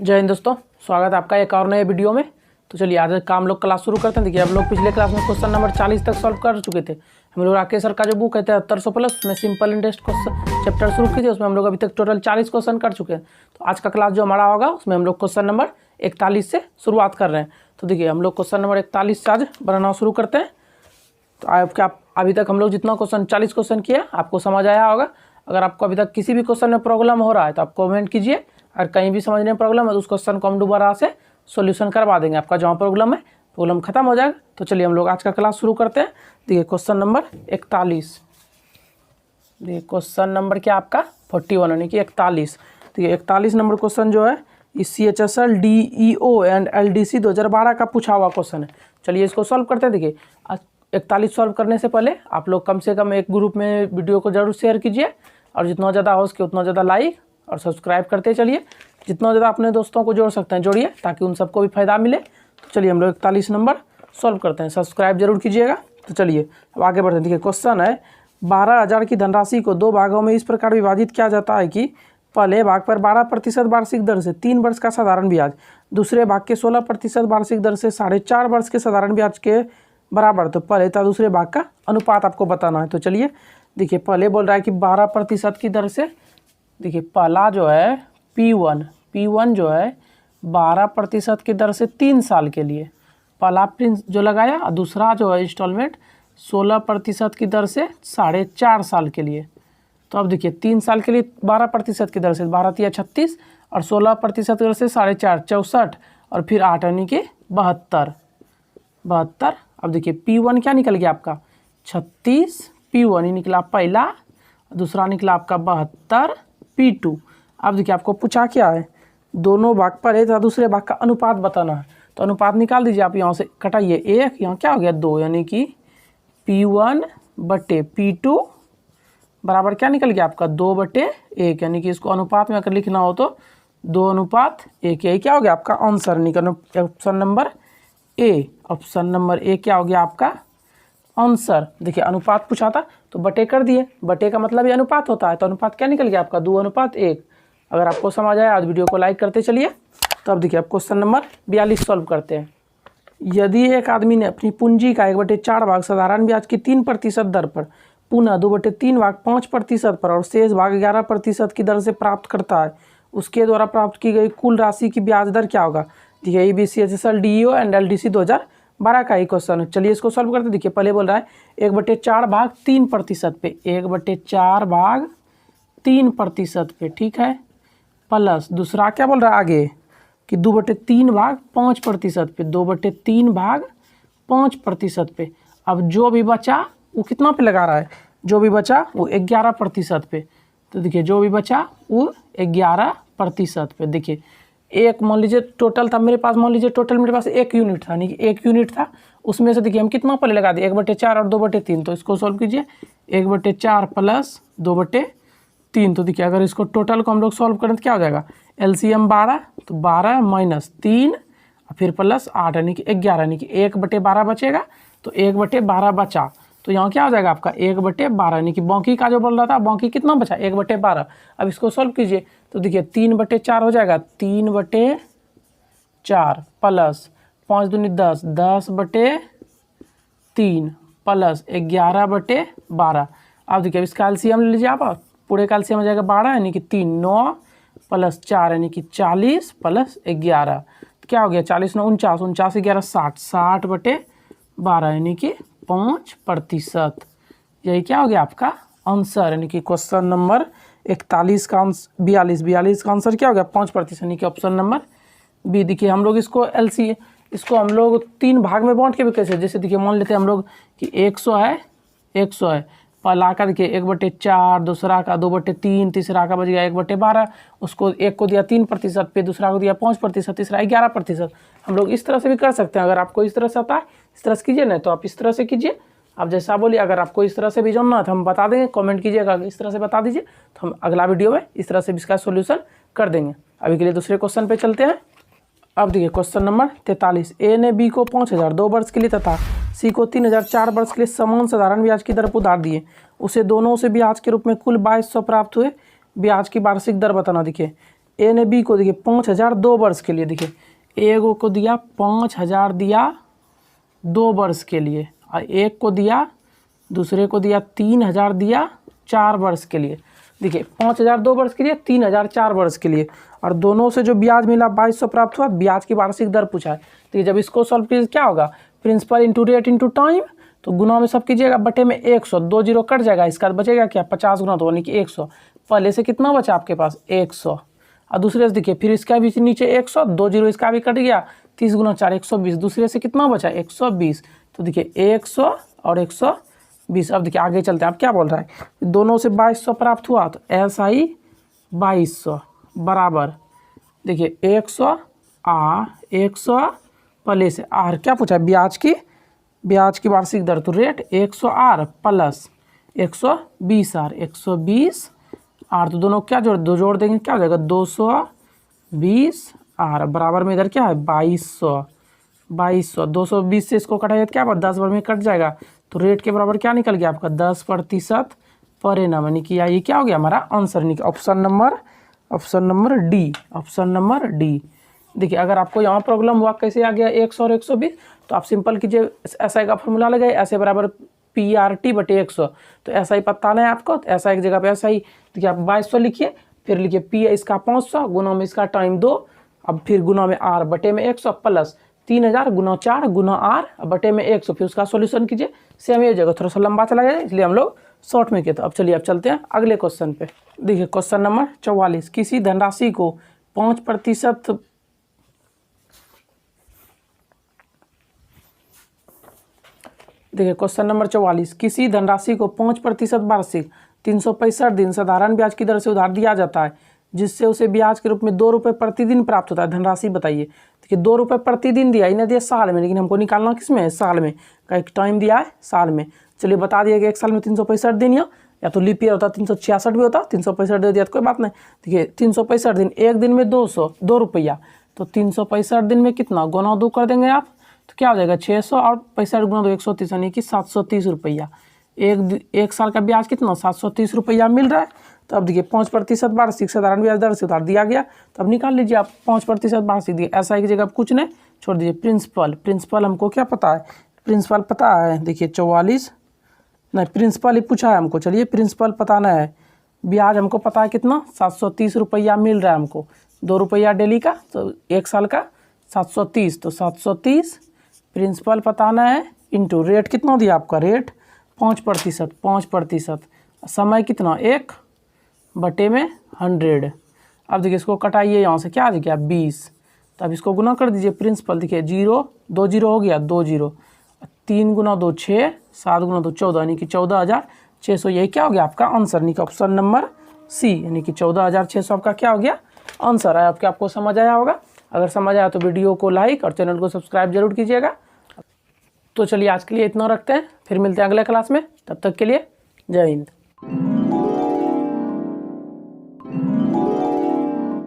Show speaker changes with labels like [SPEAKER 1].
[SPEAKER 1] जय हिंद दोस्तों, स्वागत है आपका एक और नए वीडियो में। तो चलिए आज का हम लोग क्लास शुरू करते हैं। देखिए हम लोग पिछले क्लास में क्वेश्चन नंबर 40 तक सॉल्व कर चुके थे। हम लोग राकेश सर का जो बुक है 7300 प्लस, उसमें सिंपल इंटरेस्ट क्वेश्चन चैप्टर शुरू की थी। उसमें हम लोग अभी तक टोटल 40 क्वेश्चन कर चुके हैं। तो आज का क्लास जो हमारा होगा उसमें हम लोग क्वेश्चन नंबर 41 से शुरुआत कर रहे हैं। तो देखिए हम लोग क्वेश्चन नंबर 41 से आज बनाना शुरू करते हैं। तो आपका अभी तक हम लोग जितना क्वेश्चन 40 क्वेश्चन किया आपको समझ आया होगा। अगर आपको अभी तक किसी भी क्वेश्चन में प्रॉब्लम हो रहा है तो आप कमेंट कीजिए, और कहीं भी समझने में प्रॉब्लम है तो उस क्वेश्चन को हम दोबारा से सॉल्यूशन करवा देंगे। आपका जहाँ प्रॉब्लम है प्रॉब्लम खत्म हो जाएगा। तो चलिए हम लोग आज का क्लास शुरू करते हैं। देखिए क्वेश्चन नंबर 41। देखिए क्वेश्चन नंबर क्या आपका 41 यानी कि 41। देखिए 41 नंबर क्वेश्चन जो है इस CHSL DEO एंड LDC 2012 का पूछा हुआ क्वेश्चन है। चलिए इसको सॉल्व करते हैं। देखिए 41 सॉल्व करने से पहले आप लोग कम से कम एक ग्रुप में वीडियो को जरूर शेयर कीजिए, और जितना ज़्यादा हो सके उतना ज़्यादा लाइक और सब्सक्राइब करते चलिए। जितना ज़्यादा अपने दोस्तों को जोड़ सकते हैं जोड़िए, ताकि उन सबको भी फायदा मिले। तो चलिए हम लोग 41 नंबर सॉल्व करते हैं। सब्सक्राइब जरूर कीजिएगा। तो चलिए अब आगे बढ़ते हैं। देखिए क्वेश्चन है 12,000 की धनराशि को 2 भागों में इस प्रकार विभाजित किया जाता है कि पहले भाग पर 12% वार्षिक दर से 3 वर्ष का साधारण ब्याज, दूसरे भाग के 16% वार्षिक दर से 4.5 वर्ष के साधारण ब्याज के बराबर। तो पहले तथा दूसरे भाग का अनुपात आपको बताना है। तो चलिए देखिए पहले बोल रहा है कि 12% की दर से, देखिए पहला जो है P1 जो है 12% की दर से 3 साल के लिए पहला प्रिंस जो लगाया, और दूसरा जो है इंस्टॉलमेंट 16% की दर से 4.5 साल के लिए। तो अब देखिए 3 साल के लिए 12% की दर से 12 × 36 और 16% की दर से 4.5 64 और फिर 8 यानी कि 72। अब देखिए P1 क्या निकल गया आपका 36, P1 ही निकला पहला, दूसरा निकला आपका 72 P2। अब देखिए आपको पूछा क्या है, दोनों भाग पर है तथा दूसरे भाग का अनुपात बताना है। तो अनुपात निकाल दीजिए आप। यहाँ से कटाइए 1, यहाँ क्या हो गया 2, यानी कि P1 बटे P2 बराबर क्या निकल गया आपका 2/1। यानी कि इसको अनुपात में अगर लिखना हो तो 2:1। यही क्या हो गया आपका आंसर निकल option number A. Option number A क्या हो गया आपका आंसर। देखिए अनुपात पूछा था तो बटे कर दिए, बटे का मतलब ये अनुपात होता है। तो अनुपात क्या निकल गया आपका 2:1। अगर आपको समझ आया आज वीडियो को लाइक करते चलिए। तो अब देखिए अब क्वेश्चन नंबर 42 सॉल्व करते हैं। यदि एक आदमी ने अपनी पूंजी का 1/4 भाग साधारण ब्याज की 3% दर पर, पुनः 2/3 भाग 5% पर और शेष भाग 11% की दर से प्राप्त करता है, उसके द्वारा प्राप्त की गई कुल राशि की ब्याज दर क्या होगा। देखिए CHSL DEO एंड LDC 2012 का ही क्वेश्चन है। चलिए इसको सॉल्व करते। देखिए पहले बोल रहा है 1/4 भाग 3% पे, 1/4 भाग 3% पे, ठीक है, प्लस दूसरा क्या बोल रहा है आगे कि 2/3 भाग 5% पे, 2/3 भाग 5% पे। अब जो भी बचा वो कितना पे लगा रहा है, जो भी बचा वो 11% पे। तो देखिए जो भी बचा वो 11% पे। देखिए एक मान लीजिए टोटल था मेरे पास, मान लीजिए टोटल मेरे पास 1 यूनिट था, यानी कि 1 यूनिट था, उसमें से देखिए हम कितना पहले लगा दिए 1/4 और 2/3। तो इसको सॉल्व कीजिए 1/4 प्लस 2/3। तो देखिए अगर इसको टोटल को हम लोग सॉल्व करें तो क्या हो जाएगा, LCM 12, तो 12 माइनस 3 फिर प्लस 8 यानी कि 11, यानी कि 1/12 बचेगा। तो 1/12 बचा, तो यहाँ क्या हो जाएगा आपका 1/12, यानी कि बाकी का जो बोल रहा था बाकी कितना बचा 1/12। अब इसको सॉल्व कीजिए तो देखिए 3/4 हो जाएगा, 3/4 प्लस 5 दूनी 10, 10/3 प्लस 11/12। अब देखिए इसका LCM ले लीजिए आप, पूरे का LCM हो जाएगा 12, यानी कि 3 9 प्लस 4 यानी कि 40 प्लस 11। तो क्या हो गया 40 9 49, 49 11 60, 60/12 यानी कि 5%। यही क्या हो गया आपका आंसर, यानी कि क्वेश्चन नंबर 41 का आंसर 42 का आंसर क्या हो गया 5%, यानी कि ऑप्शन नंबर बी। देखिए हम लोग इसको इसको हम लोग 3 भाग में बांट के भी कैसे, जैसे देखिए मान लेते हैं हम लोग कि 100 है, 100 है, पहला का देखिए 1/4, दूसरा का 2/3, तीसरा का बच गया 1/12। उसको एक को दिया 3% पे, दूसरा को दिया 5%, तीसरा 11%। हम लोग इस तरह से भी कर सकते हैं। अगर आपको इस तरह से आता है इस तरह से कीजिए, ना तो आप इस तरह से कीजिए। आप जैसा बोलिए, अगर आपको इस तरह से भी जानना है तो हम बता देंगे, कमेंट कीजिएगा इस तरह से बता दीजिए, तो हम अगला वीडियो में इस तरह से भी इसका सोल्यूशन कर देंगे। अभी के लिए दूसरे क्वेश्चन पे चलते हैं। अब देखिए क्वेश्चन नंबर 43। ए ने बी को 5,000 2 वर्ष के लिए तथा सी को 3,000 4 वर्ष के लिए समान साधारण ब्याज की दर पर उधार दिए। उसे दोनों से ब्याज के रूप में कुल 2200 प्राप्त हुए। ब्याज की वार्षिक दर बताना। देखिए ए ने बी को देखिए 5000 2 वर्ष के लिए, देखिए ए को दिया 5000 दिया 2 वर्ष के लिए, और एक को दिया, दूसरे को दिया 3000 दिया 4 वर्ष के लिए। देखिए 5000 2 वर्ष के लिए, 3000 4 वर्ष के लिए, और दोनों से जो ब्याज मिला 2200 प्राप्त हुआ। ब्याज की वार्षिक दर पूछा है। देखिए जब इसको सॉल्व कीजिए क्या होगा, principal into rate into time, तो गुना में सब कीजिएगा, बटे में 100, 2 जीरो कट जाएगा, इसका बचेगा क्या 50 गुना 2 यानी कि 100। पहले से कितना बचा आपके पास 100, और दूसरे से देखिए फिर इसका भी नीचे 100, 2 जीरो इसका भी कट गया, 30 गुना 4 120, दूसरे से कितना बचा 120, तो देखिए 100 और 120। अब देखिए आगे चलते हैं, आप क्या बोल रहा है, दोनों से 2200 प्राप्त हुआ, तो SI 2200 बराबर, देखिए 100 प्लस आर, क्या पूछा है ब्याज की वार्षिक दर, तो rate 100 R plus 120 R, 120 R, तो दोनों क्या जोड़ देंगे, क्या हो जाएगा 220 आर बराबर में इधर क्या है 2200, 220 से इसको कटाइए तो क्या बात 10 बार में कट जाएगा, तो रेट के बराबर क्या निकल गया आपका 10% पर एनम, यानी कि ये क्या हो गया हमारा आंसर निकल ऑप्शन नंबर डी। देखिए अगर आपको यहाँ प्रॉब्लम हुआ कैसे आ गया 100 और 120, तो आप सिंपल कीजिए, SI का फॉर्मूला लगाए, ऐसे बराबर PRT बटे 100, तो SI पता नहीं आपको, तो SI की जगह पे SI देखिए आप 2200 लिखिए, फिर लिखिए P इसका 500 गुना में इसका टाइम 2, अब फिर गुना में R बटे में 100 प्लस 3000 गुना 4 गुना R बटे में 100, फिर उसका सॉल्यूशन कीजिए। सेम ये जगह थोड़ा सा लंबा चला जाए, इसलिए हम लोग शॉर्ट में किए। तो अब चलिए अब चलते हैं अगले क्वेश्चन पे। देखिए क्वेश्चन नंबर 44, किसी धनराशि को 5%, देखिए क्वेश्चन नंबर 44, किसी धनराशि को 5% वार्षिक 365 दिन साधारण ब्याज की दर से उधार दिया जाता है, जिससे उसे ब्याज के रूप में 2 रुपये प्रतिदिन प्राप्त होता है। धनराशि बताइए। देखिए 2 रुपये प्रतिदिन दिया, इन्हें दिया साल में, लेकिन हमको निकालना किस में है, साल में का एक टाइम दिया है साल में। चलिए बता दिया कि एक साल में 365 दिन, या तो लीप ईयर होता 366 भी होता, 365 दे दिया तो कोई बात नहीं। देखिए 365 दिन, एक दिन में 2 रुपया, तो 365 दिन में कितना गुना 2 कर देंगे आप, तो क्या हो जाएगा 600 और 65 गुना 2 130 यानी कि 730 रुपया। एक साल का ब्याज कितना 730 रुपया मिल रहा है। तो अब देखिए 5% वार्षिक साधारण ब्याज दर से उधार दिया गया, तो अब निकाल लीजिए आप 5% वार्षिक दिए, SI की जगह कुछ नहीं छोड़ दीजिए। प्रिंसिपल हमको क्या पता है, प्रिंसिपल पता है, देखिए 44 नहीं, प्रिंसिपल ही पूछा है हमको, चलिए प्रिंसिपल पता नहीं है। ब्याज हमको पता है कितना 730 रुपया मिल रहा है हमको, 2 रुपया डेली का, तो एक साल का 730, तो 730 प्रिंसिपल पता नहीं है, इंटू रेट कितना दिया आपका, रेट 5%, समय कितना 1 बटे में 100। अब देखिए इसको कटाइए, यहाँ से क्या आ गया 20, तो अब इसको गुना कर दीजिए। प्रिंसिपल देखिए 0 2 जीरो हो गया 2 जीरो, 3 गुना 2 6, 7 गुना 2 14, यानी कि 14600, यही क्या हो गया आपका आंसर, यानी कि ऑप्शन नंबर सी, यानी कि 14600 आपका क्या हो गया आंसर है। आपको समझ आया होगा, अगर समझ आया तो वीडियो को लाइक और चैनल को सब्सक्राइब जरूर कीजिएगा। तो चलिए आज के लिए इतना रखते हैं, फिर मिलते हैं अगले क्लास में, तब तक के लिए जय हिंद।